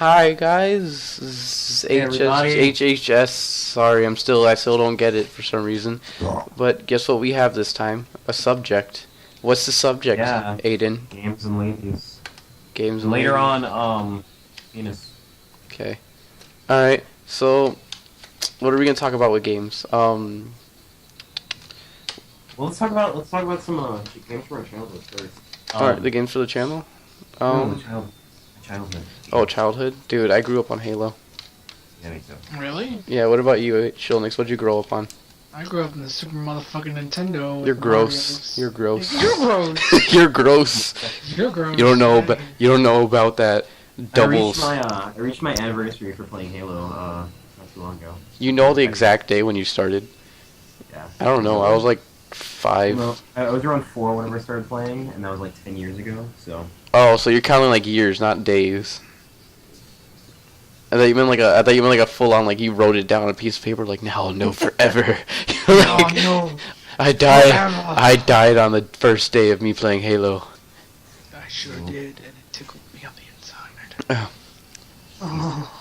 Hi guys, this is Hey, everybody. HHS. Sorry, I still don't get it for some reason. But guess what we have this time? A subject. What's the subject, Yeah. Aiden? Games and ladies. Games and Later ladies. on, penis. Okay. Alright, so what are we gonna talk about with games? Well, let's talk about some games from our childhood first. Alright, the games for the channel? Childhood. Oh, childhood? Dude, I grew up on Halo. Yeah, me too. Really? Yeah, what about you, Shilnix? What'd you grow up on? I grew up in the super motherfucking Nintendo. with You're the gross. Marios. You're gross. You're gross. You're gross. You're gross. You don't know about that doubles. I reached my anniversary for playing Halo not too long ago. You know the exact day when you started? Yeah. I don't know. I was like 5. No, I was around 4 whenever I started playing, and that was like 10 years ago. So. Oh, so you're counting like years, not days. I thought you meant like a full on, like you wrote it down on a piece of paper, like no forever. You're like, no. I died. Forever. I died on the first day of me playing Halo. I sure did, and it tickled me on the inside. Oh.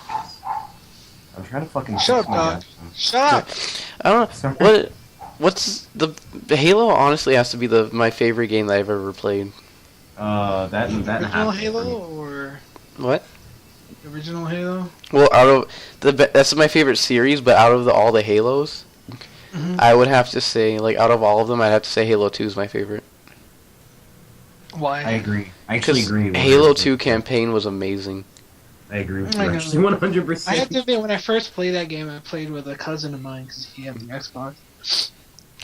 I'm trying to fucking. Shut up, fix my Doc. goddamn- Shut up. I don't know what's the Halo. Honestly, has to be my favorite game that I've ever played. That and Original half. Halo or What? original Halo? Well, that's my favorite series, but out of all the Halos, I would have to say, like, out of all of them, I'd have to say Halo 2 is my favorite. Why? I agree. I actually agree. Halo 2 campaign was amazing. I agree with I you. know. Actually, 100%. I have to admit, when I first played that game, I played with a cousin of mine because he had the Xbox. 'Cause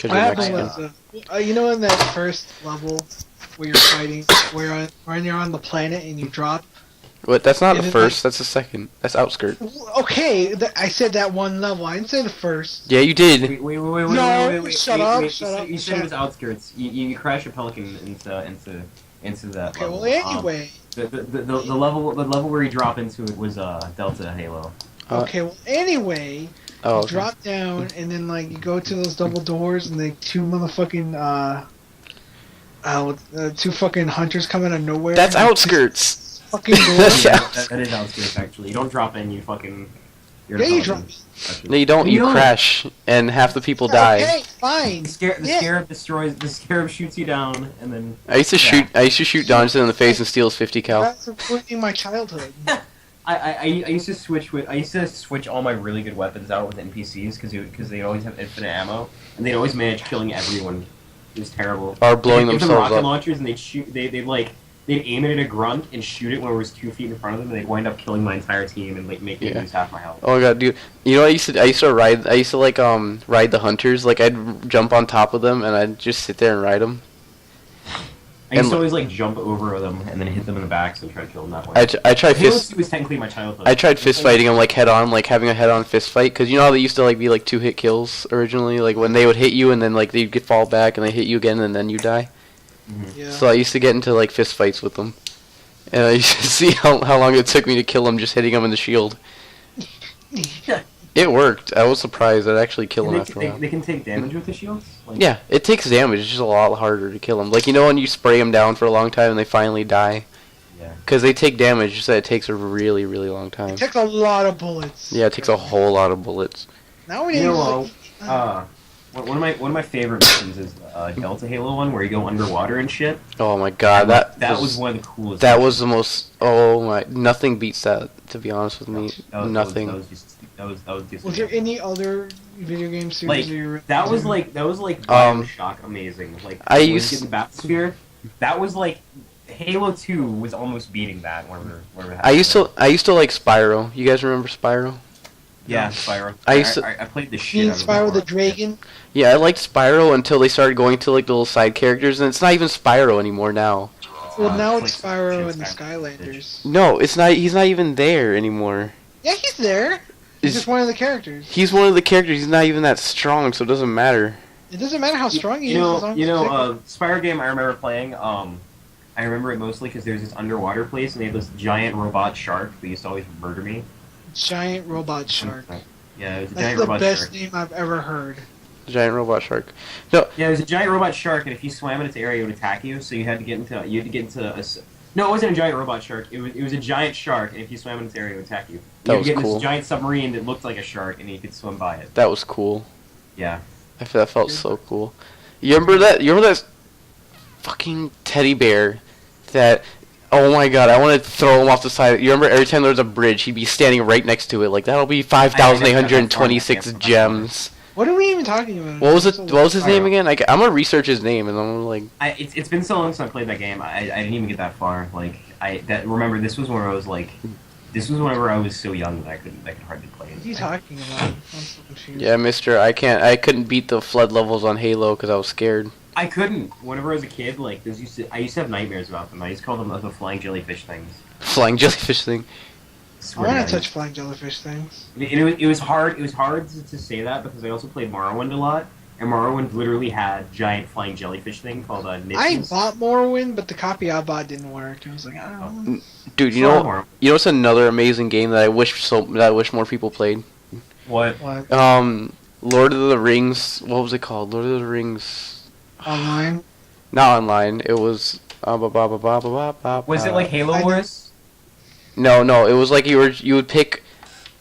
What you're happened Mexican. was, you know, in that first level where you're fighting, when you're on the planet and you drop. What? That's not the Isn't first. That's the second. That's Outskirt. Okay, I said that one level. I didn't say the first. Yeah, you did. Wait, No, shut up, You shut up, said shut it was outskirts. You crash a pelican into that Okay, level. well, anyway. The level where you drop into it was Delta Halo. Okay, well, anyway, Oh, you okay. drop down and then like you go to those double doors and like two motherfucking two fucking hunters come out of nowhere. That's and Outskirts. Fucking That's doors. Yeah, out- that is outskirts actually. You don't drop in, you fucking. You're Yeah, you a drop. pelican. No, you don't. You No. crash, and half the people die. Okay, fine. The Yeah. scarab destroys. The scarab shoots you down, and then. I used to shoot Johnson in the face and steal his 50 cal. That's ruining my childhood. I used to switch all my really good weapons out with NPCs because they always have infinite ammo and they'd always manage killing everyone. It was terrible. Or blowing They'd give them themselves rocket up. launchers and they'd aim it at a grunt and shoot it when it was 2 feet in front of them, and they'd wind up killing my entire team and like make me Yeah. lose half my health. Oh my god, dude! You know, I used to ride the hunters. Like I'd jump on top of them and I'd just sit there and ride them. I used and- to always like jump over them and then hit them in the back and try to kill them that way. I tried Halo fist. 2 was technically my childhood. I tried fist fighting them like head on, like having a head on fist fight. Cause you know how they used to like be like 2-hit kills originally, like when they would hit you and then like they'd fall back and they hit you again and then you die. Yeah. So I used to get into like fist fights with them, and I used to see how long it took me to kill them just hitting them in the shield. It worked. I was surprised I'd actually kill them after a while. They can take damage with the shields? Like, Yeah, it takes damage. It's just a lot harder to kill them. Like, you know when you spray them down for a long time and they finally die? Yeah. Because they take damage, just that it takes a really, really long time. It takes a lot of bullets. Yeah, it takes a whole lot of bullets. Now we need You to know, one of my favorite missions is Delta Halo one where you go underwater and shit. Oh my god, That was one of the coolest. That was the most... Oh my... Nothing beats that, to be honest with me. Nothing. That was just. Was there any other video game series Like, that you were that was like Bioshock amazing. Like I when you used- get the Bathysphere, that was like Halo 2 was almost beating that whenever I used to like Spyro. You guys remember Spyro? Yeah, Spyro. I I played the You shit mean out of Spyro the that. Dragon? Yeah, I liked Spyro until they started going to like the little side characters, and it's not even Spyro anymore now. Well, now Play it's some Spyro shit, and the Skylanders. Skylanders. No, it's not. He's not even there anymore. Yeah, he's there. He's Is- just one of the characters. He's one of the characters. He's not even that strong, so it doesn't matter. It doesn't matter how strong he You is. know, as long as he's Spyro game I remember playing. I remember it mostly because there's this underwater place and they have this giant robot shark that used to always murder me. giant robot shark. Yeah, it was a That's giant the robot best shark. name I've ever heard. Giant robot shark. No, Yeah, it was a giant robot shark, and if you swam in its area, it would attack you. So you had to get into No, it wasn't a giant robot shark. It was a giant shark, and if you swam in its area, it would attack you. That You was could get cool. this giant submarine that looked like a shark, and you could swim by it. That was cool. Yeah. That felt so cool. You remember that? You remember that fucking teddy bear that? Oh my god, I want to throw him off the side. You remember every time there was a bridge, he'd be standing right next to it. Like that'll be 5,826 gems. What are we even talking about? What was it? What was his name again? I'm gonna research his name, and I'm like, It's been so long since I played that game. I didn't even get that far. Like remember this was when I was like, this was whenever I was so young that I could hardly play it. What are you talking about? I'm so confused. yeah, Mister, I couldn't beat the flood levels on Halo because I was scared. I couldn't. Whenever I was a kid, like I used to have nightmares about them. I used to call them the flying jellyfish things. Flying jellyfish thing. I want to touch flying jellyfish things. It was hard. It was hard to say that because I also played Morrowind a lot, and Morrowind literally had giant flying jellyfish thing called I Nitches. bought Morrowind, but the copy I bought didn't work. I was like, I don't know. Dude, you know what's another amazing game that I wish more people played? What? What? Lord of the Rings. What was it called? Lord of the Rings. Online? Not online. It was. Was it like Halo Wars? No. It was like you would pick,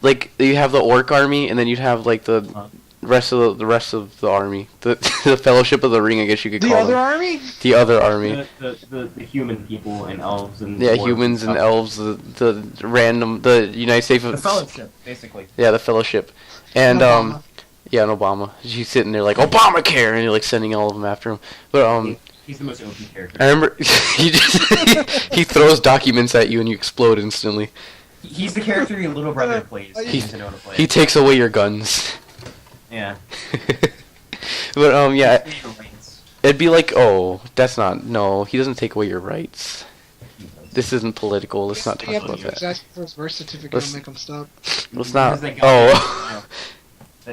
like you have the orc army, and then you'd have like the rest of the army, the Fellowship of the Ring, I guess you could call The them. other army? The other army. The human people and elves and Yeah, dwarves humans and stuff. elves, the United States of The Fellowship, basically. Yeah, the Fellowship, and Obama. yeah, and Obama. She's sitting there like Obamacare, and you're like sending all of them after him. But He's the most OP character. I remember he throws documents at you and you explode instantly. He's the character your little brother plays. He doesn't know how to play. He takes away your guns. Yeah. But yeah, Your rights. it'd be like, oh, that's not. No, he doesn't take away your rights. This isn't political. Let's not talk Yeah, about but that. ask for his birth certificate Let's- and make him stop. Let's not. Because that guy- Oh.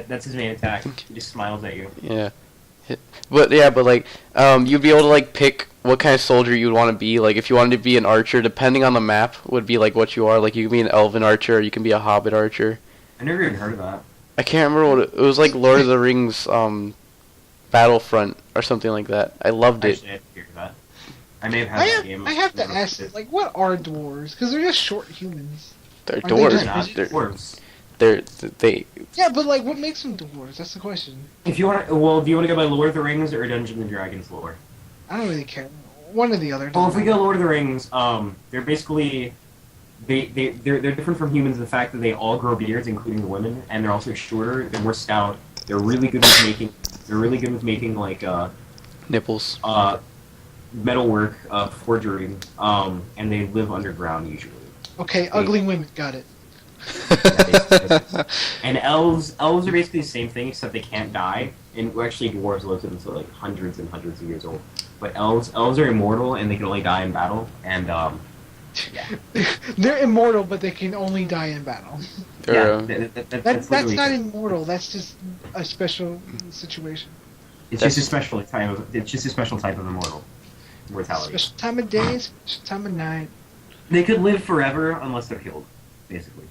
That's his main attack. He just smiles at you. Yeah. But like, you'd be able to like pick what kind of soldier you'd want to be. Like, if you wanted to be an archer, depending on the map, would be like what you are. Like, you can be an elven archer, or you can be a hobbit archer. I never even heard of that. I can't remember what it was like. Lord of the Rings, Battlefront or something like that. I loved it. Actually, I didn't hear that. I may have had that game. I have to never ask, played it. like, what are dwarves? Because they're just short humans. They're Are they dwarves. just- Not They're, dwarves. they. Yeah, but like, what makes them dwarves? That's the question. If you want, do you want to go by Lord of the Rings or Dungeons and Dragons lore? I don't really care. One or the other. Well, if we go Lord of the Rings, they're basically they're different from humans in the fact that they all grow beards, including the women, and they're also shorter. They're more stout. They're really good with making. They're really good with making like Nipples. metalwork, forgery, and they live underground usually. Okay, ugly women. Got it. And elves are basically the same thing, except they can't die. And well, actually, dwarves live until like hundreds and hundreds of years old. But elves are immortal, and they can only die in battle. And They're immortal, but they can only die in battle. They're, That's literally not it. immortal. That's just a special situation. It's just a special type of. It's just a special type of immortal mortality. Special time of day, special time of night. They could live forever unless they're killed, basically.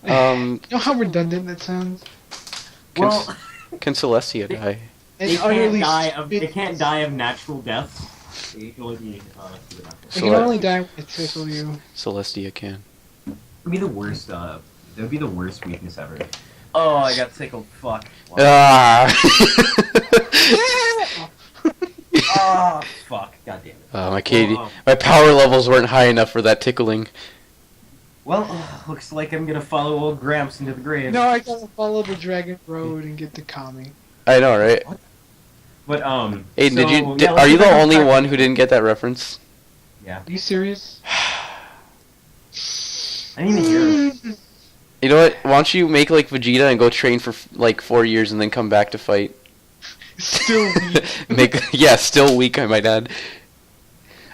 You know how redundant that sounds? Can, Well, can Celestia die? they It's can't utterly die of. They stupid. can't die of natural deaths. They can only be supernatural. They can only die when they tickle you. Celestia can. That'd be the worst. That would be the worst weakness ever. Oh, I got tickled. Fuck. Ah! Oh, fuck. God damn it. My Katie, my power levels weren't high enough for that tickling. Well, looks like I'm gonna follow old Gramps into the grave. No, I gotta follow the Dragon Road and get the Kami. I know, right? But Aiden, so, yeah, are let's you go the back only to- one who didn't get that reference? Yeah. Are you serious? I didn't even hear it. You know what? Why don't you make like Vegeta and go train for like 4 years and then come back to fight? Still weak. Still weak, I might add.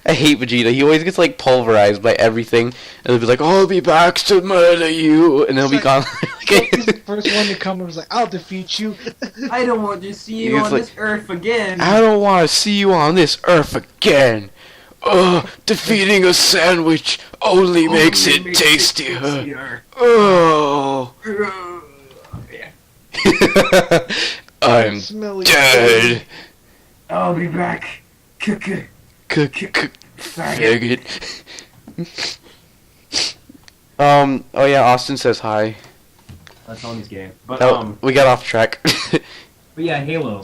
I hate Vegeta. He always gets like pulverized by everything, and he'll be like, "I'll be back to murder you," and he'll be gone. He's the first one to come and was like, I'll defeat you. I don't want to see you It's on like- this earth again. I don't want to see you on this earth again. Defeating a sandwich only makes it tastier. Oh. Yeah. I'm Smelly. dead. I'll be back. Faggot. Oh yeah, Austin says hi. That's all he's gay. But we got off track. but yeah, Halo.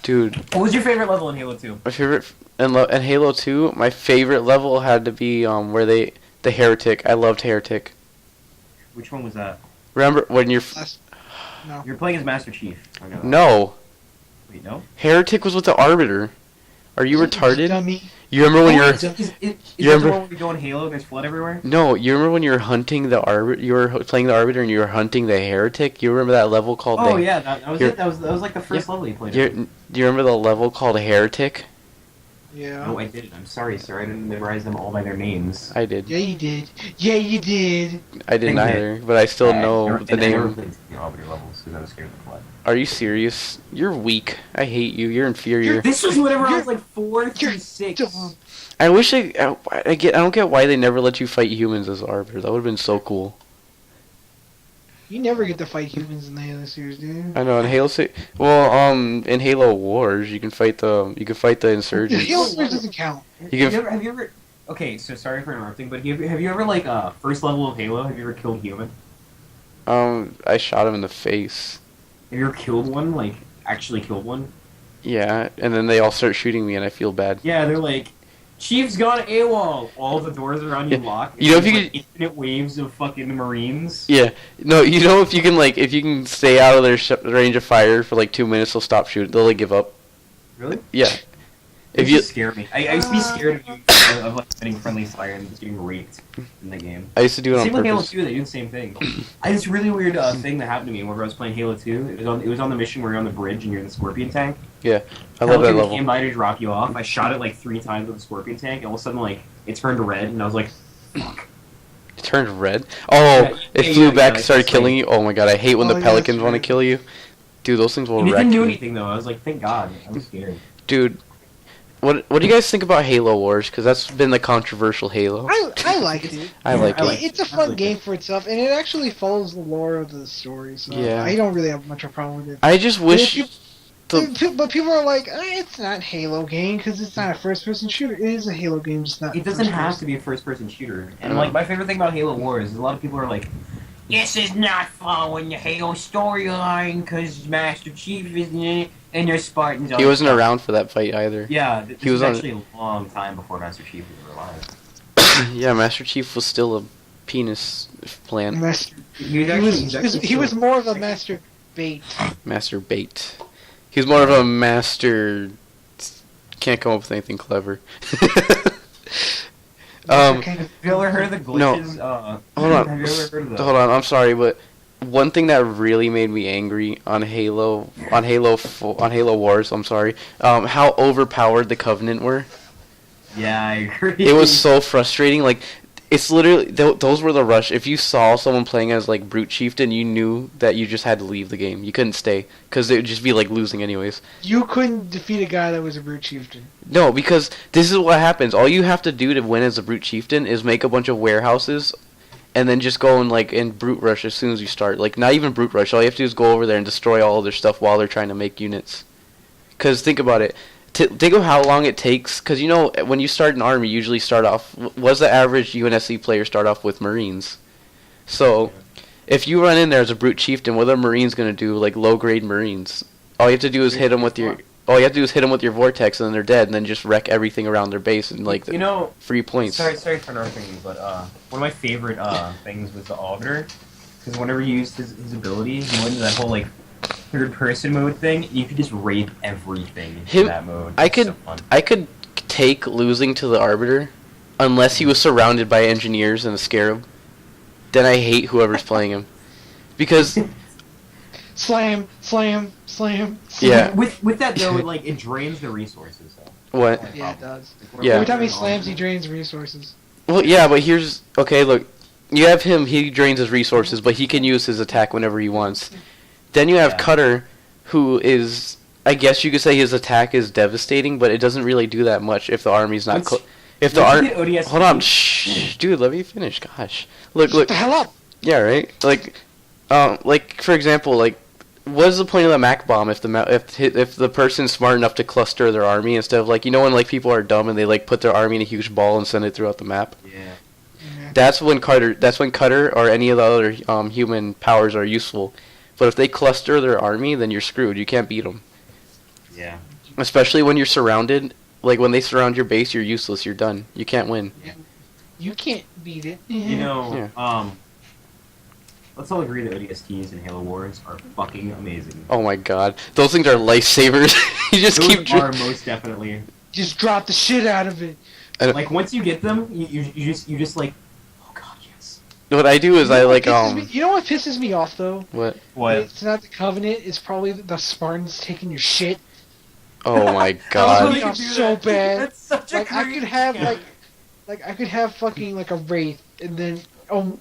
Dude. What was your favorite level in Halo 2? My favorite in Halo 2, my favorite level had to be where the Heretic. I loved Heretic. Which one was that? Remember when you're No. You're playing as Master Chief. I know that. No. Wait, no? Heretic was with the Arbiter. Are you retarded? Dummy. You remember when you're Is that the remember- one where you go in Halo and there's flood everywhere? No, you remember when you were hunting the Arbiter? You were playing the Arbiter and you were hunting the Heretic. You remember that level called? Oh the, yeah, that was you're- it. That was like the first level you played. Do you remember the level called Heretic? Yeah. No, I didn't. I'm sorry, sir. I didn't memorize them all by their names. I did. Yeah, you did. Yeah, you did. I didn't I did. either, but I still know the I never name. played the Arbiter levels because I was scared of the flood. Are you serious? You're weak. I hate you. You're inferior. This was whenever I was You're- like 4 through 6. dumb. I wish I don't get why they never let you fight humans as Arbiter. That would have been so cool. You never get to fight humans in the Halo series, do you? I know in Halo in Halo Wars you can fight the insurgents. Halo series doesn't count. Have you ever? Okay, so sorry for interrupting, but have you ever like first level of Halo? Have you ever killed a human? I shot him in the face. Have you ever killed one? Like actually killed one? Yeah, and then they all start shooting me and I feel bad. Yeah, they're like, Chief's gone AWOL. All the doors around you Yeah. locked. You know, if There's, you like, infinite waves of fucking Marines. Yeah. No, you know if you can stay out of their range of fire for like 2 minutes, they'll stop shooting. They'll like give up. Really? Yeah. It If you used to scare me. I used to be scared of like getting friendly fire and just getting raped in the game. I used to do it on Same with Halo purpose. 2, they do the same thing. I had this really weird thing that happened to me whenever I was playing Halo 2. It was on the mission where you're on the bridge and you're in the Scorpion tank. Yeah. I love that Pelican level. came by to drop you off. I shot it like 3 times with the Scorpion tank, and all of a sudden like it turned red, and I was like, "Fuck!" It turned red. Oh, Yeah, it yeah, flew yeah, back yeah, and started it's killing like- you. Oh my god, I hate when Oh, the yeah, pelicans that's want to right. kill you. Dude, those things will And it wreck didn't do you. anything though. I was like, "Thank God!" I was scared. Dude, what do you guys think about Halo Wars? Because that's been the controversial Halo. I liked it. I like I it. like It's a I fun like game it. for itself, and it actually follows the lore of the story. So Yeah. I don't really have much of a problem with it. I just wish. But people are like, it's not Halo game because it's not a first-person shooter. It is a Halo game, just not. It doesn't have to be a first-person shooter. And like my favorite thing about Halo Wars is a lot of people are like, "This is not following the Halo storyline because Master Chief isn't in it, and there's Spartans." He wasn't around for that fight either. Yeah, this He was was on- actually a long time before Master Chief was alive. Yeah, Master Chief was still a penis plant. Master. He was He actually, was, he's he was, actually he was still- more of a master bait. Master bait. He was more of a master. Can't come up with anything clever. Have you ever heard of the glitches? Hold on. Have you ever heard of the? Hold on, I'm sorry, but one thing that really made me angry on Halo Wars, I'm sorry, how overpowered the Covenant were. Yeah, I agree. It was so frustrating. Like, it's literally those were the rush. If you saw someone playing as like Brute Chieftain, you knew that you just had to leave the game. You couldn't stay because it would just be like losing anyways. You couldn't defeat a guy that was a brute chieftain. No, because this is what happens. All you have to do to win as a Brute Chieftain is make a bunch of warehouses, and then just go and brute rush as soon as you start. Like, not even brute rush. All you have to do is go over there and destroy all of their stuff while they're trying to make units. Because think about it. Think of how long it takes. Because, you know, when you start an army, you usually start off... What's the average UNSC player start off with? Marines. So, if you run in there as a Brute Chieftain, what are Marines going to do? Like, low-grade Marines. All you have to do is hit them with your... All you have to do is hit them with your vortex, and then they're dead, and then just wreck everything around their base, and, like, You know, free points. sorry for interrupting you, but one of my favorite things was the Arbiter, because whenever you used his ability, he went into that whole like third-person mode thing. You could just rape everything in that mode. I It's could so fun. I could take losing to the Arbiter, unless he was surrounded by engineers and a Scarab. Then I hate whoever's playing him, because Slam, slam, slam. Yeah. With that though, like it drains the resources though. what? Yeah, it does. Yeah. Every time he slams, he drains resources. Well, yeah, but here's okay. Look, you have him. He drains his resources, but he can use his attack whenever he wants. Then you have Yeah. Cutter, who is, I guess you could say his attack is devastating, but it doesn't really do that much if the army's not. Once- If the once you army, get ODST hold on, shh, dude, let me finish. Gosh, look, Shut the hell up! yeah, right. Like for example, like what is the point of the Mac bomb if the person's smart enough to cluster their army instead of like when like people are dumb and they like put their army in a huge ball and send it throughout the map? Yeah. That's when Cutter or any of the other human powers are useful. But if they cluster their army, then you're screwed. You can't beat them. Yeah. Especially when you're surrounded. Like when they surround your base, you're useless. You're done. You can't win. Yeah. You can't beat it. You know, Yeah. Let's all agree that ODSTs in Halo Wars are fucking amazing. Oh my god, those things are lifesavers. You just Those keep. are most definitely. Just drop the shit out of it. Like once you get them, you just like, oh god, yes. What I do is I like You know what pisses me off though? What? What? It's not the Covenant. It's probably the Spartans taking your shit. Oh my That god. was really so bad. That's such a Like I could have I could have fucking like a wraith and then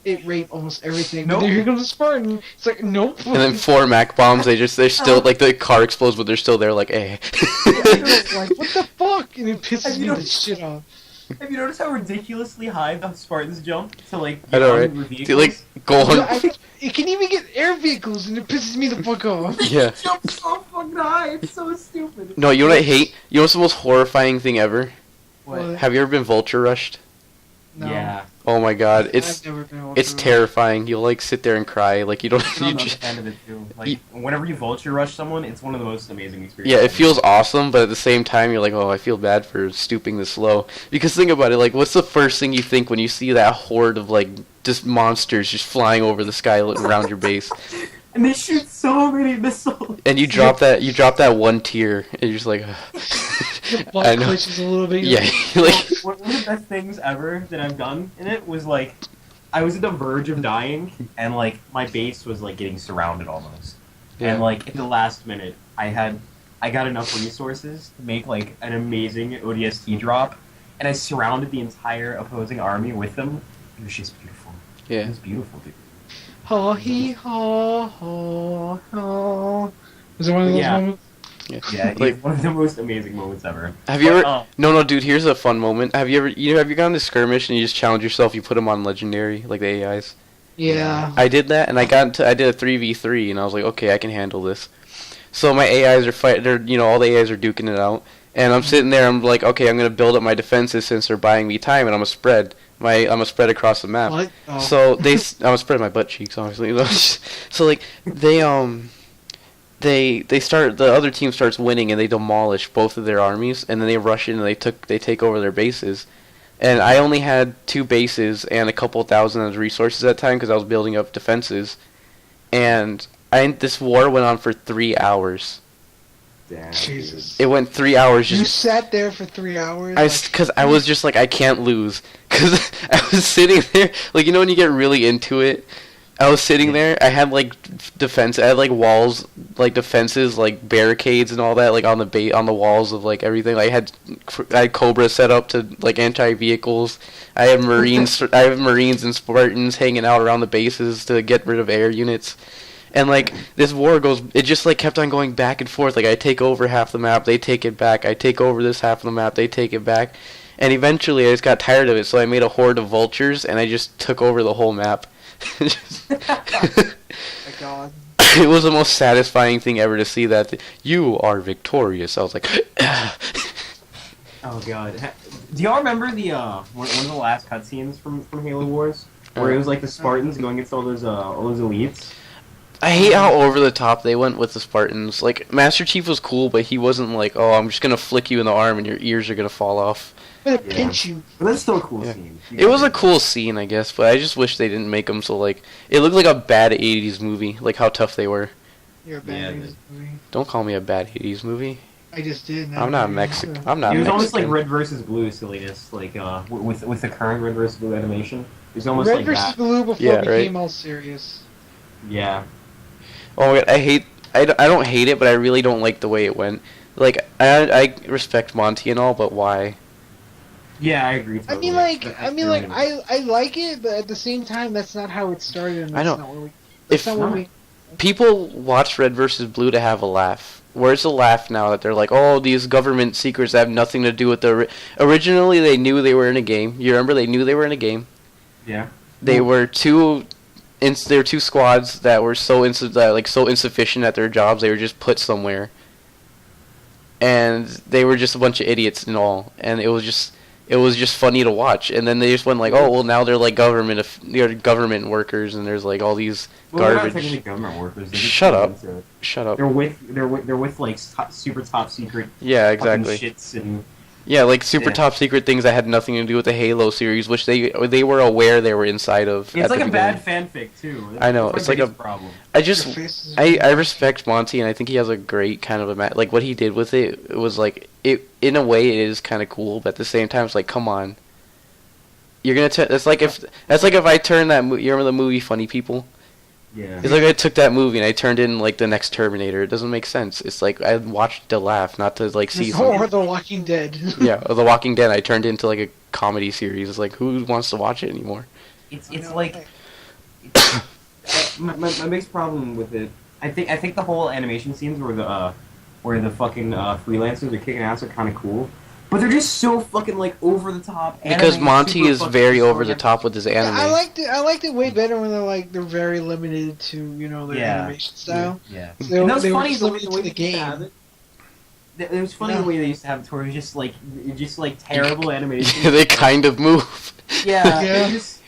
it rape almost everything. Nope. But then here comes a Spartan. It's like nope. And then 4 Mac bombs. They're still like the car explodes, but they're still there. Like, eh. like what the fuck? And it pisses me the shit off. Have you noticed how ridiculously high the Spartans jump to like I know, get right? on Dude, like go Dude, on. it can even get air vehicles, and it pisses me the fuck off. Yeah. Jump so fucking high. It's so stupid. No, you know what I hate? You know what's the most horrifying thing ever? What? Have you ever been vulture rushed? No. Yeah. Oh my god, I've never been it's ultra- terrifying. You'll like sit there and cry. Like you don't. I'm You not a just, fan of it too. Like whenever you vulture rush someone, it's one of the most amazing yeah, experiences. it feels awesome, but at the same time, you're like, oh, I feel bad for stooping this low. Because think about it, like, what's the first thing you think when you see that horde of like just monsters just flying over the sky around your base, And they shoot so many missiles. and you drop that one tear, and you're just like, Your I butt know. clenches a little bit. Yeah, like, One of the best things ever that I've done in it was like, I was at the verge of dying, and like my base was like getting surrounded almost. Yeah. And like at the last minute, I got enough resources to make like an amazing ODST drop, and I surrounded the entire opposing army with them. It was just beautiful. It yeah. was beautiful, dude. Ha he ha ha ha. Is it one of those Yeah. moments? Yeah, Like- it's one of the most amazing moments ever. Have you But, ever? No, dude. Here's a fun moment. Have you gone to skirmish and you just challenge yourself? You put them on legendary, like the AIs. Yeah. I did that, and I did a 3v3, and I was like, okay, I can handle this. So my AIs are all the AIs are duking it out, and I'm sitting there, I'm like, okay, I'm gonna build up my defenses since they're buying me time, and I'm gonna spread across the map. What? Oh. So I'm gonna spread my butt cheeks, obviously. So like the other team starts winning, and they demolish both of their armies, and then they rush in and they take over their bases. And I only had 2 bases and a couple thousand of resources at the time because I was building up defenses. And this war went on for 3 hours. Damn, Jesus. It went 3 hours You just sat there for 3 hours. because I was just like, I can't lose. Because I was sitting there, like, when you get really into it, I was sitting there, I had, like, I had, like, walls, like, defenses, like, barricades and all that, like, on the walls of, like, everything. Like, I had Cobra set up to, like, anti-vehicles. I have Marines and Spartans hanging out around the bases to get rid of air units. And, like, this war it just, like, kept on going back and forth. Like, I take over half the map, they take it back. I take over this half of the map, they take it back. And eventually I just got tired of it, so I made a horde of vultures, and I just took over the whole map. Oh my god. It was the most satisfying thing ever to see that. You are victorious. I was like, Oh god. Do y'all remember the one of the last cutscenes from Halo Wars? Where it was like the Spartans going against all those elites? I hate how over the top they went with the Spartans. Like, Master Chief was cool, but he wasn't like, oh, I'm just gonna flick you in the arm and your ears are gonna fall off. I'm gonna Yeah. pinch you. But that's still a cool Yeah. scene. It was a cool scene, I guess, but I just wish they didn't make them so, like, it looked like a bad 80s movie, like how tough they were. You're a Yeah, bad but- movie. Don't call me a bad 80s movie. I just did. I'm not Mexican. I'm not It was Mexican. almost like Red versus Blue silliness, like with the current Red versus Blue animation. It was almost Red like versus that. Blue before Yeah, it right. became all serious. Yeah. Oh my god, I don't hate it, but I really don't like the way it went. Like, I respect Monty and all, but why? Yeah, I agree. I mean, I like it, but at the same time, that's not how it started. And that's I know. Not what we, If that's not what we. people watch Red versus Blue to have a laugh, where's the laugh now that they're like, oh, these government secrets have nothing to do with the... Originally, they knew they were in a game. You remember they knew they were in a game? Yeah. They were two there were two squads that were so insufficient at their jobs they were just put somewhere, and they were just a bunch of idiots and all, and it was just funny to watch. And then they just went like, oh well, now they're like they're government workers, and there's like all these They're not garbage. technically government workers. They're just Shut up. into it. Shut up. They're with like super top secret. Yeah, fucking exactly. Shits and Yeah, like super Yeah. top secret things that had nothing to do with the Halo series, which they were aware they were inside of. it's at like the a beginning. bad fanfic too. I know, That's it's my like a- biggest problem. I Your just faces I are- respect Monty, and I think he has a great kind of like what he did with it. It was like it in a way it is kind of cool, but at the same time it's like, come on, you're gonna. That's like if I turn that. You remember the movie Funny People? Yeah. It's like I took that movie and I turned in like the next Terminator. It doesn't make sense. It's like I watched to laugh, not to like see something. Or The Walking Dead. Yeah, The Walking Dead. I turned into like a comedy series. It's like who wants to watch it anymore? It's I know, like my biggest problem with it. I think the whole animation scenes where the fucking freelancers are kicking ass are kind of cool, but they're just so fucking like over the top. Because anime, Monty super is fucking very over story. the top with his anime. I liked it way better when they're very limited to their Yeah. animation style. Yeah. They, And that was they were funny just the way, limited the way to the they used to have game. it. It was funny Yeah. the way they used to have it, where it was just like terrible animation. They kind of move. Yeah, Yeah. it just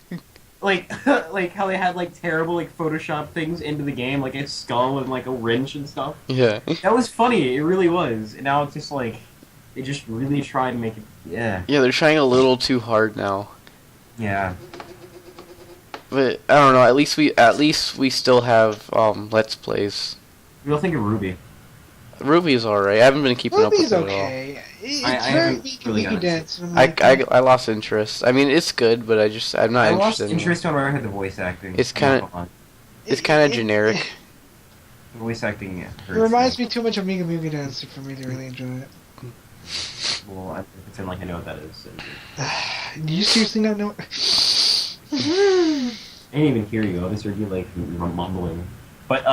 like like how they had like terrible like Photoshop things into the game, like a skull and like a wrench and stuff. Yeah. That was funny. It really was. And now it's just like they just really try to make it. Yeah. Yeah, they're trying a little too hard now. Yeah. But I don't know. At least we still have Let's Plays. What do you think of Ruby? Ruby's alright. I haven't been keeping Ruby's up with it okay. It's I very haven't weak really and gotten dance. I lost interest. I mean, it's good, but I'm not I lost interested. in it. interest when I heard the voice acting. It's kinda- It's kind of generic. The voice acting. Yeah, It reminds me too much of Mega Muga Dance for me to really enjoy it. Well, I pretend like I know what that is. And Do you seriously not know? I didn't even hear you. I just heard you like mumbling. But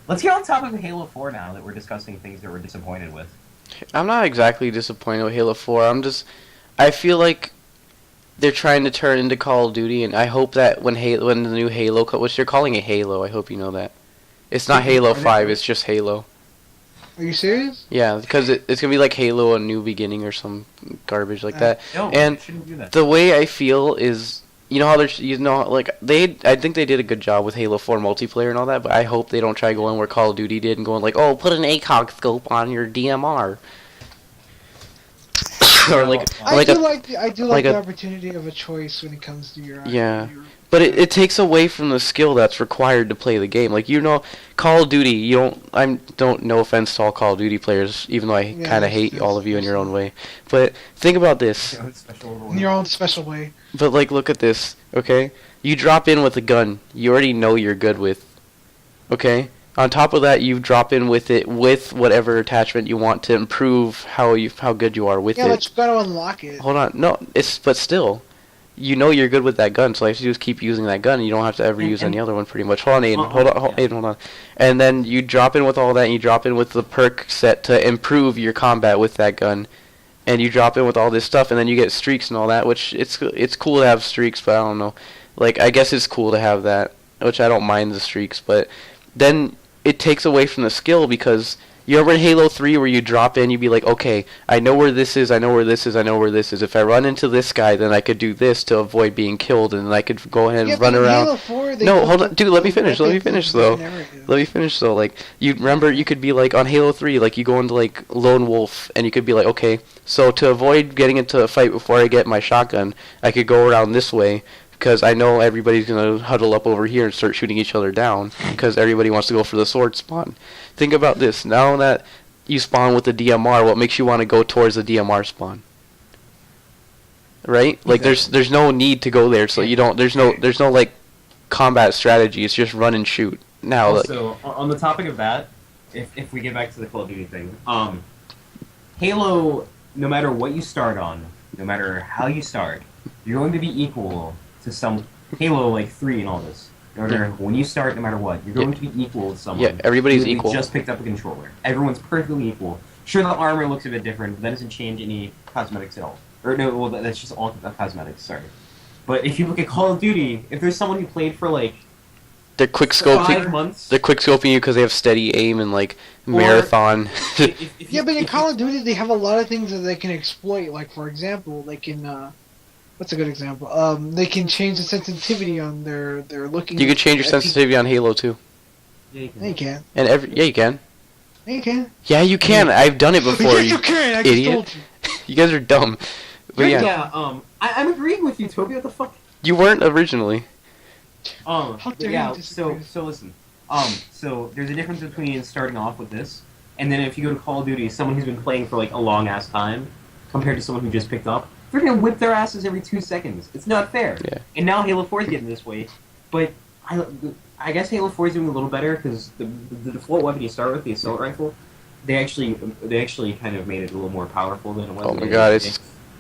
let's get on topic of Halo 4 now that we're discussing things that we're disappointed with. I'm not exactly disappointed with Halo 4. I feel like they're trying to turn into Call of Duty, and I hope that when the new Halo, which they're calling it Halo, I hope you know that. It's not Halo 5, it's just Halo. Are you serious? Yeah, because it's gonna be like Halo: A New Beginning or some garbage like that. No, And you shouldn't do that. The way I feel is, I think they did a good job with Halo 4 multiplayer and all that, but I hope they don't try going where Call of Duty did and going like, oh, put an ACOG scope on your DMR. or like, I do a, like like the a- opportunity of a choice when it comes to your. Yeah. your- but it takes away from the skill that's required to play the game. Like, Call of Duty, no offense to all Call of Duty players, even though I Yeah, kind of hate all of you in your own way. But think about this. in your own special way. But like, look at this, okay? You drop in with a gun you already know you're good with, okay? On top of that, you drop in with it with whatever attachment you want to improve how good you are with Yeah, it. but you gotta unlock it. Hold on, no, but still, you know you're good with that gun, so all you have to do is keep using that gun, and you don't have to ever use any other one pretty much. Hold on, Aiden, Aiden, hold on. And then you drop in with all that, and you drop in with the perk set to improve your combat with that gun. And you drop in with all this stuff, and then you get streaks and all that, which it's cool to have streaks, but I don't know. Like, I guess it's cool to have that, which I don't mind the streaks, but then it takes away from the skill because you remember in Halo 3 where you drop in, you'd be like, okay, I know where this is, I know where this is, I know where this is. If I run into this guy, then I could do this to avoid being killed, and then I could go ahead and run but in around. Halo 4, they No, built hold on, up dude, let me the finish, weapons though. and everything. Let me finish though. Like, you remember, you could be like on Halo 3, like you go into like Lone Wolf, and you could be like, okay, so to avoid getting into a fight before I get my shotgun, I could go around this way because I know everybody's gonna huddle up over here and start shooting each other down because everybody wants to go for the sword spawn. Think about this. Now that you spawn with the DMR, what makes you want to go towards the DMR spawn? Right? Like there's no need to go there, so you don't. There's no like combat strategy. It's just run and shoot. Now, like, Also, on the topic of that, if we get back to the Call of Duty thing, Halo, no matter what you start on, no matter how you start, you're going to be equal to some Halo like 3 and all this. No matter when you start, no matter what, you're going to be equal to someone. Yeah, everybody's who equal. Just picked up a controller. Everyone's perfectly equal. Sure, the armor looks a bit different, but that doesn't change any cosmetics at all. Or no, well, that's just all cosmetics. Sorry. But if you look at Call of Duty, if there's someone who played for like They're quick 5 scoping. months, They're quick scoping you because they have steady aim and like Or- marathon. if Yeah, you- but in if Call of Duty, they have a lot of things that they can exploit. Like, for example, they can. What's a good example? They can change the sensitivity on their looking. You can change your sensitivity on Halo too. you can- No, you can't. And yeah, you can. No, you can't. Yeah, you can. I've done it before. Yeah, you can. I just idiot. told you. You guys are dumb. But You're yeah, dumb. I'm agreeing with you, Toby. What the fuck? you weren't originally. How But dare yeah. you disagree? So listen. So there's a difference between starting off with this, and then if you go to Call of Duty, someone who's been playing for like a long ass time, compared to someone who just picked up, they're gonna whip their asses every 2 seconds. It's not fair. Yeah. And now Halo 4 is getting this way, but I guess Halo 4 is doing a little better because the default weapon you start with, the assault rifle, they actually kind of made it a little more powerful than it was. Oh my god,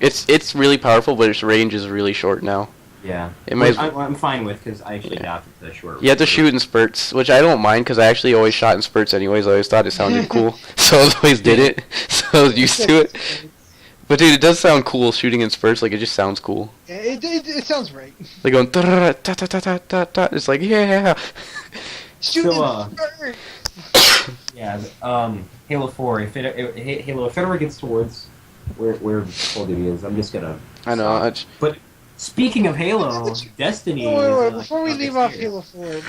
it's really powerful, but its range is really short now. Yeah. It might. Which I'm fine with because I actually adapted to the short. You have to shoot in spurts, which I don't mind because I actually always shot in spurts anyways. I always thought it sounded cool, so I always did it. So I was used to it. But dude, it does sound cool shooting in spurts. Like it just sounds cool. Yeah, it sounds right. Like going ta ta ta ta ta ta. It's like yeah. Shooting So, bird. Yeah. Halo 4. If it ever gets towards where Call of Duty is, I'm just gonna. I know. stop. But speaking of Halo, Destiny. Wait, is, before we not leave this off year. Halo 4,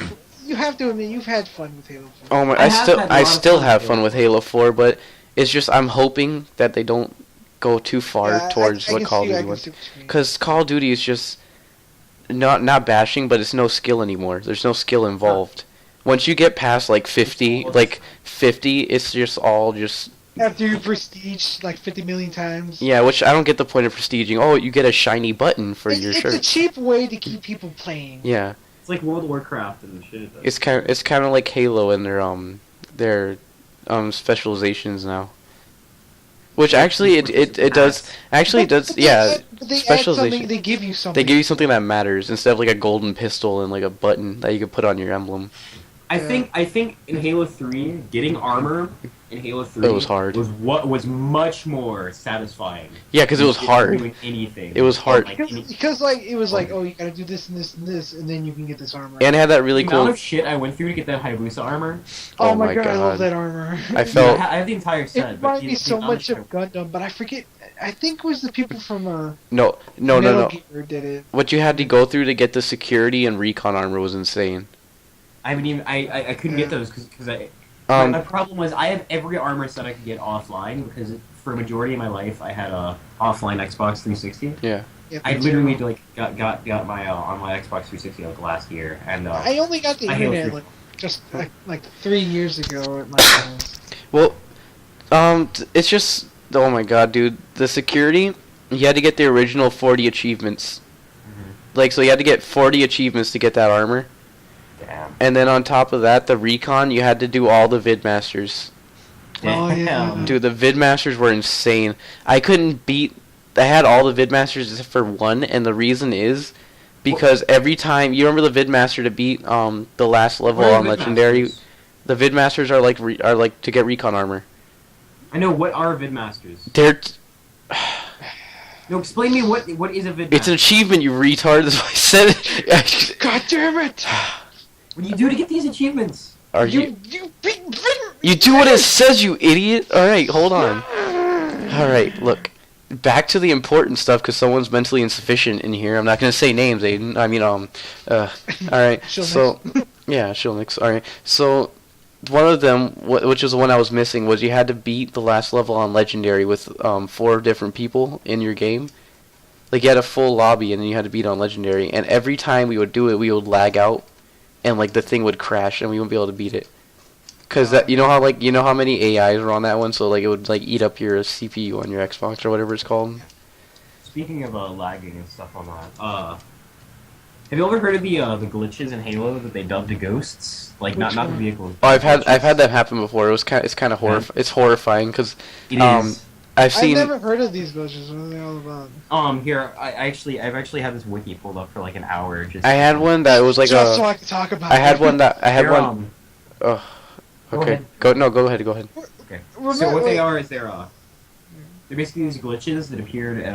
you have to admit you've had fun with Halo 4. Oh my! I have had a I lot of still fun have with fun Halo with Halo 4, but it's just I'm hoping that they don't go too far Yeah, towards I what can Call of see- I Duty can was. see what you mean. Because Call of Duty is just not bashing, but it's no skill anymore. There's no skill involved. Once you get past like 50, it's just all just After you prestige like 50 million times. yeah. Which I don't get the point of prestiging. Oh, you get a shiny button for your It's shirt. a cheap way to keep people playing. Yeah, It's like World of Warcraft and shit. it's kind of like Halo and their specializations now. Which actually it does yeah. But they add specialization. something, they give you something. They give you something that matters instead of like a golden pistol and like a button that you can put on your emblem. I think in Halo 3, getting armor in Halo 3 It was hard. was much more satisfying. Yeah, because it was than hard. Doing anything. It was hard. Like, Because like it was like, oh, you gotta do this and this and this, and then you can get this armor. And it had that really the amount cool. of shit I went through to get that Hayabusa armor. oh my god, I God. love that armor. I felt I have the entire set. It but reminded the- me the so amount much shit of Gundam, but I forget. I think it was the people from no. Metal Gear did it. What you had to go through to get the security and recon armor was insane. I haven't even. I couldn't get those because my Um, problem was I have every armor set I could get offline because for a majority of my life I had a offline Xbox 360. yeah. Yeah, I me literally too. like got my on my Xbox 360 like last year and I only got the I Halo internet 3. like just like 3 years ago at my house. Well, it's just oh my god, dude. The security, you had to get the original 40 achievements. Like so, you had to get 40 achievements to get that armor. damn. And then on top of that, the recon, you had to do all the vidmasters. Oh, yeah. Damn. Dude, the vidmasters were insane. I couldn't beat. I had all the vidmasters except for one, and the reason is because every time you remember the vidmaster to beat the last level What are on legendary. Vidmasters? The vidmasters are like to get recon armor. I know what are vidmasters. They're No, explain me what is a vidmaster. it's an achievement, you retard. That's why I said it. God damn it! What do you do to get these achievements? Are you? You You do what it says, you idiot. All right, hold on. All right, look. Back to the important stuff, because someone's mentally insufficient in here. I'm not gonna say names, Aiden. I mean, all right. She'll So, yeah, she'll mix. All right. So, one of them, which is the one I was missing, was you had to beat the last level on legendary with 4 different people in your game. Like you had a full lobby, and then you had to beat on legendary. And every time we would do it, we would lag out, and like the thing would crash, and we wouldn't be able to beat it. Cause that you know how many AIs were on that one, so like it would like eat up your CPU on your Xbox or whatever it's called. Speaking of lagging and stuff on that, have you ever heard of the glitches in Halo that they dubbed to ghosts? Like not Which the one? vehicles. Oh, I've had that happen before. It's kind of it's horrifying because It is. I've seen I've never heard of these glitches. What are they all about? Here I've actually had this wiki pulled up for like an hour. Just I had one that was like Just so a I can talk about I had it. one that I had They're, one. Oh, Go okay. ahead. Go ahead. Okay. Remember- So what they wait. are is they're basically these glitches that appeared in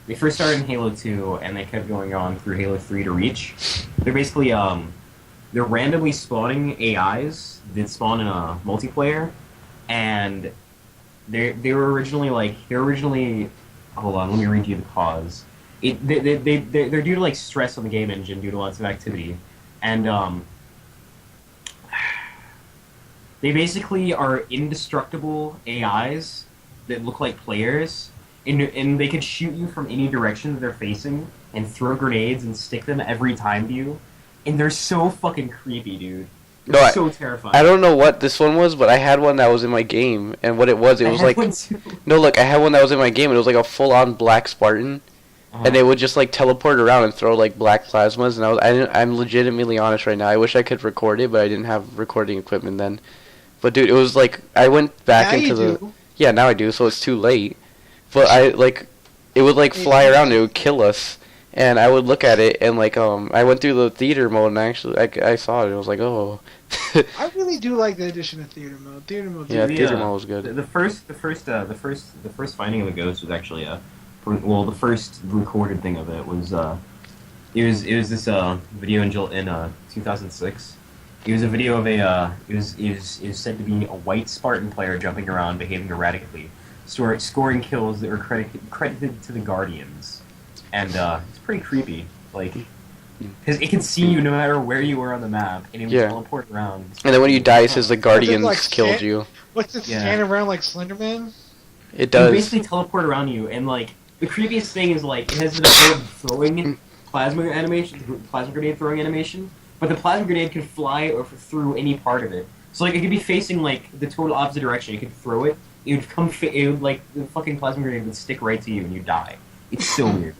They first started in Halo 2, and they kept going on through Halo 3 to Reach. They're basically they're randomly spawning AIs that spawn in a multiplayer, and they were originally hold on, let me read you the cause. They're due to like stress on the game engine due to lots of activity, and they basically are indestructible AIs that look like players, and they can shoot you from any direction that they're facing and throw grenades and stick them every time to you, and they're so fucking creepy, dude. No, They're so terrifying. I don't know what this one was, but I had one that was in my game, and what it was like no, look, I had one that was in my game, and it was like a full-on black Spartan, and they would just like teleport around and throw like black plasmas, and I'm legitimately honest right now. I wish I could record it, but I didn't have recording equipment then. But dude, it was like I went back Now into you the do. yeah, now I do, so it's too late. But I like it would like fly around, and it would kill us. And I would look at it, and like I went through the theater mode, and actually I saw it, and I was like, oh. I really do like the addition of theater mode. Theater mode. Yeah, The, theater mode was good. The first finding of the ghost was actually the first recorded thing of it was it was this video in 2006. It was a video of it was said to be a white Spartan player jumping around, behaving erratically, scoring kills that were credited to the Guardians, and it's pretty creepy. Like, because it can see you no matter where you were on the map, and it would teleport around. And then when you die, it says the Guardians like killed you. What's it scan around like Slenderman? It does. It basically teleport around you, and like the creepiest thing is like it has an ability of throwing plasma grenade throwing animation, but the plasma grenade can fly over through any part of it. So like it could be facing like the total opposite direction. You could throw it, it would come. It would like the fucking plasma grenade would stick right to you, and you die. It's so weird.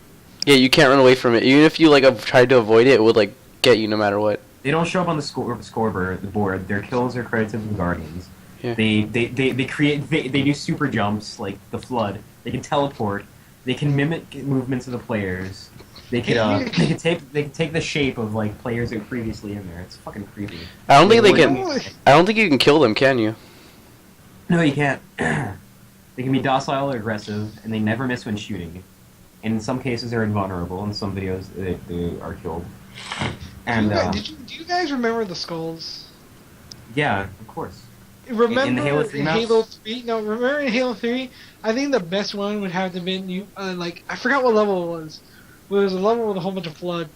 Yeah, you can't run away from it. Even if you like tried to avoid it, it would like get you no matter what. They don't show up on the scoreboard. The board. Their kills are credited to the Guardians. Yeah. They do super jumps like the Flood. They can teleport. They can mimic movements of the players. They can take the shape of like players that were previously in there. It's fucking creepy. I don't think they can. I don't think you can kill them, can you? No, you can't. They can be docile or aggressive, and they never miss when shooting. And in some cases, they're invulnerable. In some videos, they are killed. And do you guys remember the skulls? yeah, of course. Remember in the Halo 3 maps? Halo 3? No, remember in Halo 3? I think the best one would have to been like I forgot what level it was. But it was a level with a whole bunch of flood,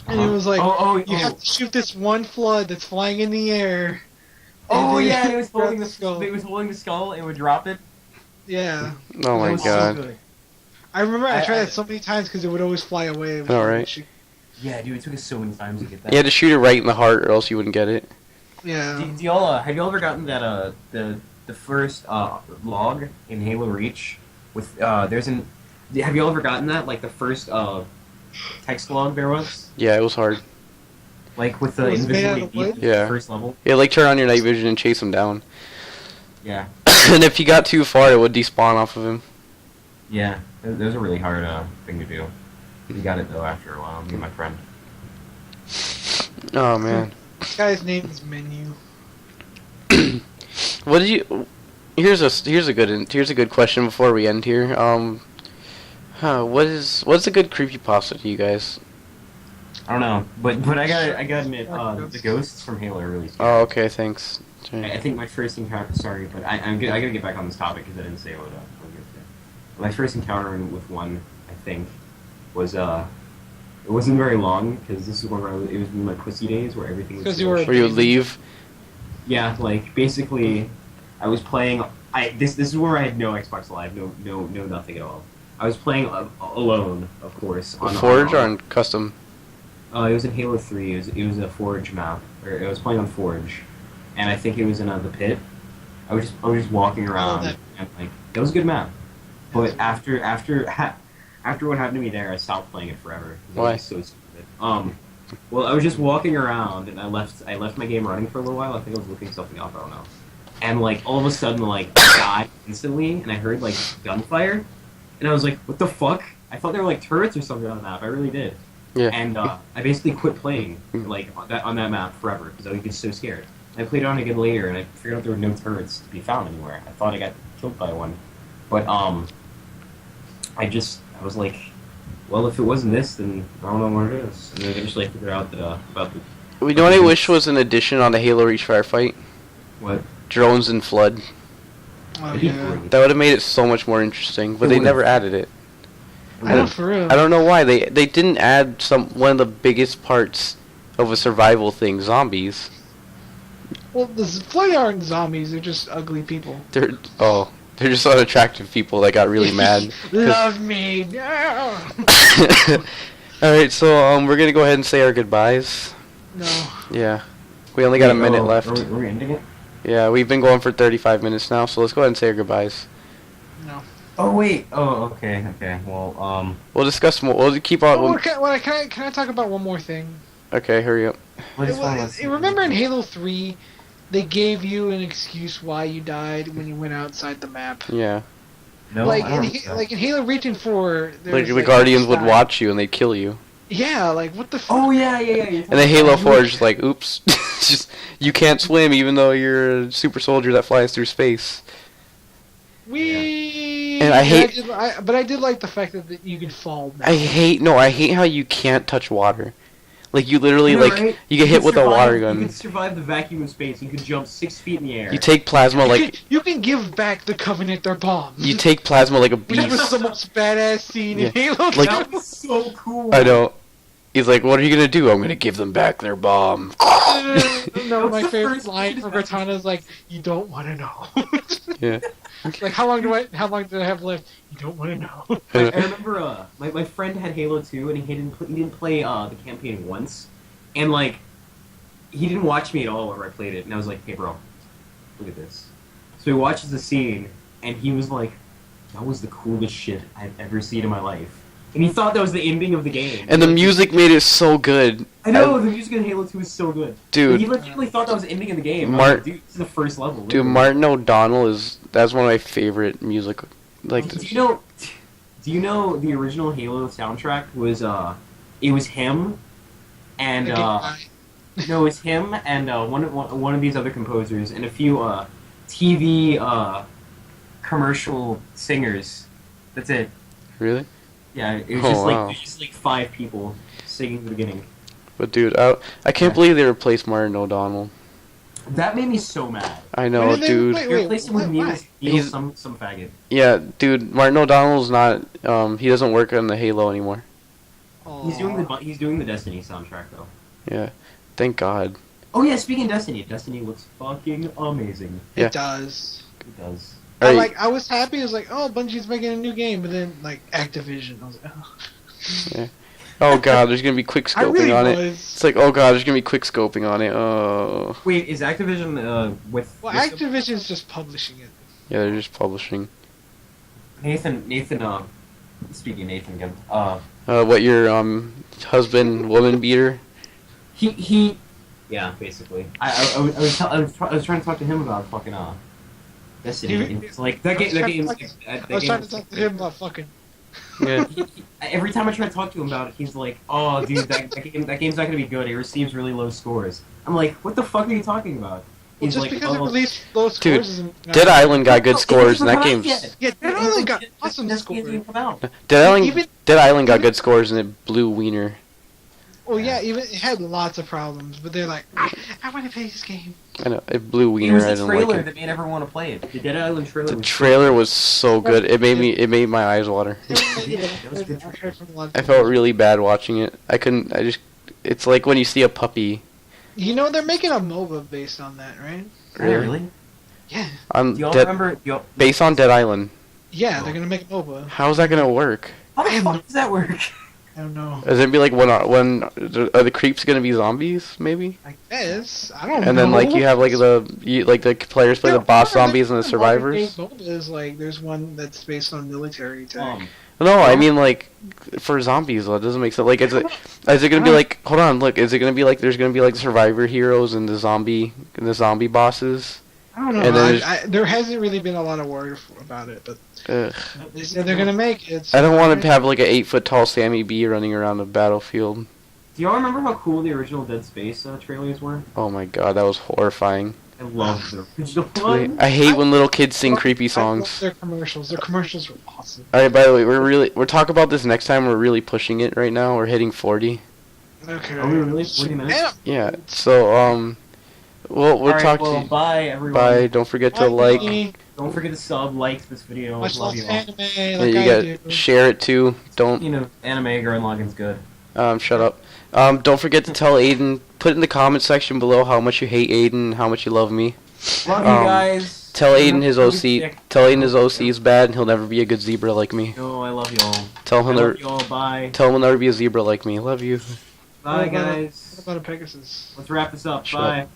and it was like you have to shoot this one flood that's flying in the air. Oh yeah, it it was holding the skull. It was holding the skull. It would drop it. Yeah. Oh my It was god. So good. I remember I tried it so many times because it would always fly away. All right. Yeah, dude, it took us so many times to get that. You had to shoot it right in the heart, or else you wouldn't get it. Yeah. Do y'all have you ever gotten that the first log in Halo Reach with there's an have you all ever gotten that like the first text log there was Yeah, it was hard. like with the It was made out invisibly of deep wood? Yeah. first level? Yeah, like turn on your night vision and chase him down. Yeah, And if you got too far, it would despawn off of him. yeah. It was a really hard thing to do. We got it though after a while. Me and my friend. Oh man. This guy's name is Menu. What did you? Here's a good question before we end here. What's a good creepypasta to you guys? I don't know, but I gotta admit, the ghosts from Halo are really scary. Oh, okay, thanks. I think my first encounter. Sorry, but I gotta get back on this topic because I didn't say what I was gonna say. My first encounter with one, I think, was it wasn't very long because this is when it was in my pussy days where everything was. 'Cause you were- Where you would leave? Yeah, like basically, I was playing. This is where I had no Xbox Live, no nothing at all. I was playing alone, of course. On Forge or on custom? It was in Halo 3. It was a Forge map, or I was playing on Forge, and I think it was in the pit. I was just walking around, and like it was a good map. But after what happened to me there, I stopped playing it forever. Why? It was so stupid. Well, I was just walking around, and I left my game running for a little while. I think I was looking something up. I don't know. And like all of a sudden, like I died instantly, and I heard like gunfire, and I was like, "What the fuck?" I thought there were like turrets or something on the map. I really did. Yeah. And I basically quit playing like on that map forever because I was just so scared. I played on it again later, and I figured out there were no turrets to be found anywhere. I thought I got killed by one, but I I was like, well, if it wasn't this, then I don't know what it is. And then eventually I figured out that about the You know what I wish was an addition on the Halo Reach firefight? what. Drones and Flood. Oh It'd be yeah. great. That would have made it so much more interesting, but It they would've. never added it. I know for real. I don't know why they didn't add one of the biggest parts of a survival thing, zombies. Well, the Floyd aren't zombies; they're just ugly people. They're just unattractive people that got really mad. Love me. No. All right, so we're gonna go ahead and say our goodbyes. No. Yeah, we only got a minute Are left. we ending it? Yeah, we've been going for 35 minutes now, so let's go ahead and say our goodbyes. No. Oh wait. Oh okay. Well We'll discuss more. We'll keep on. Oh, can I talk about one more thing? Okay, hurry up. Remember in Halo 3, they gave you an excuse why you died when you went outside the map. Yeah, No, like I don't in, think so. like in Halo Reach and 4, like there's the Guardians would die. watch you and they'd kill you. Yeah, like what the fuck? Oh yeah. And then Halo 4 is just like, oops, just you can't swim even though you're a super soldier that flies through space. And I hate- but I did like the fact that you could fall. Now. I hate how you can't touch water. Like you literally I know, like right? you get hit with a water You gun. can survive the vacuum in space. You can jump 6 feet in the air. You take plasma like you can give back the Covenant their bombs. you take plasma like a That was beast. the most badass scene Yeah. in Halo. Like- that was so cool. I know. He's like, what are you gonna do? I'm gonna give them back their bomb. No, my What's the favorite first line thing from that- Cortana is like, "You don't want to know." Yeah. Like, how long do I have left? You don't want to know. I remember my friend had Halo 2 and he didn't play the campaign once, and like he didn't watch me at all whenever I played it, and I was like, hey bro, look at this. So he watches the scene and he was like, that was the coolest shit I've ever seen in my life. And he thought that was the ending of the game. And the music made it so good. I know, the music in Halo 2 is so good. Dude. He legitimately thought that was the ending of the game. I was Mark- like, dude, this is the first level. Dude, literally. Martin O'Donnell that's one of my favorite music. Like, Do you know the original Halo soundtrack was it was him and no, it was him and one of these other composers and a few TV commercial singers. That's it. really? Yeah, it was Oh, just like wow. it was just like 5 people singing at the beginning. But dude, I can't believe they replaced Martin O'Donnell. That made me so mad. I know, dude. They replaced him with Neil, He's- some faggot. Yeah, dude, Martin O'Donnell's not. He doesn't work on the Halo anymore. He's doing the Destiny soundtrack though. Yeah, thank God. Oh yeah, speaking of Destiny, Destiny looks fucking amazing. Yeah. It does. It does. Alright, I was happy. I was like, oh, Bungie's making a new game, but then like Activision, I was like, oh. oh God, there's gonna be quick I scoping really on it. was. It's like, oh God, there's gonna be quick scoping on it. Oh, Wait, is Activision with Well, with Activision's just publishing it. yeah, they're just publishing. Nathan speaking of Nathan again. What your husband woman beater? He yeah, basically. I was trying to talk to him about fucking Destiny. And it's like that game. I was trying to talk to him about fucking. Yeah. Every time I try to talk to him about it, he's like, "Oh, dude, that game's not gonna be good. It receives really low scores." I'm like, "What the fuck are you talking about?" Well, He's just like, because it "Oh, released those Dude, scores isn't. Dead Island got good no, scores, and it that hasn't game's come out Yeah, Dead Island got It- awesome Destiny hasn't scores. even come out. Dead Island got good scores, and it blew Wiener. Well, yeah, even it had lots of problems, but they're like, I want to play this game. I know it blew It Wiener. was I the didn't trailer like it. that made everyone want to play it. The Dead Island trailer. The was trailer was so good. It made my eyes water. That was good. I heard from a lot of I people. felt really bad watching it. It's like when you see a puppy. You know, they're making a MOBA based on that, right? Really? Yeah. On Do y'all Dead, remember? based on Dead Island. Yeah, they're gonna make a MOBA. How's that gonna work? How the fuck does that work? I don't know. Is it gonna be like when are the creeps gonna be zombies maybe? I guess. I don't know. And then like you have like the players play the boss zombies and the survivors. MOBA is like there's one that's based on military tech. No, I mean like for zombies. That doesn't make sense. Like is it gonna be like hold on look is it gonna be like there's gonna be like survivor heroes and the zombie bosses? I don't know. And then there hasn't really been a lot of word about it, but Ugh. they said they're gonna make it. I don't want to have like an 8-foot tall Sammy B running around the battlefield. Do y'all remember how cool the original Dead Space trailers were? Oh my god, that was horrifying. I love the original Wait, one. I hate when little kids sing creepy I love songs. their commercials. Their commercials were awesome. Alright, by the way, we're talking about this next time. We're really pushing it right now. We're hitting 40. Okay. Are we really 40 minutes? Yeah. So we'll Alright, talk well, to you. bye everyone. Bye. Don't forget to Bye, like. Disney. Don't forget to sub, like this video. Watch Love lots you of all. anime Yeah, like you I gotta do. share it too. Don't Anime Gurren Lagann's good. shut up. Don't forget to tell Aiden. Put in the comment section below how much you hate Aiden and how much you love me. Love you guys. Tell Aiden his Don't be OC. sick. Tell Aiden his OC is bad and he'll never be a good zebra like me. No, I love you all. Tell him I he'll love never. you all. Bye. Tell him he'll never be a zebra like me. Love you. Bye, What guys. about a Pegasus? Let's wrap this up. Shut Bye. up.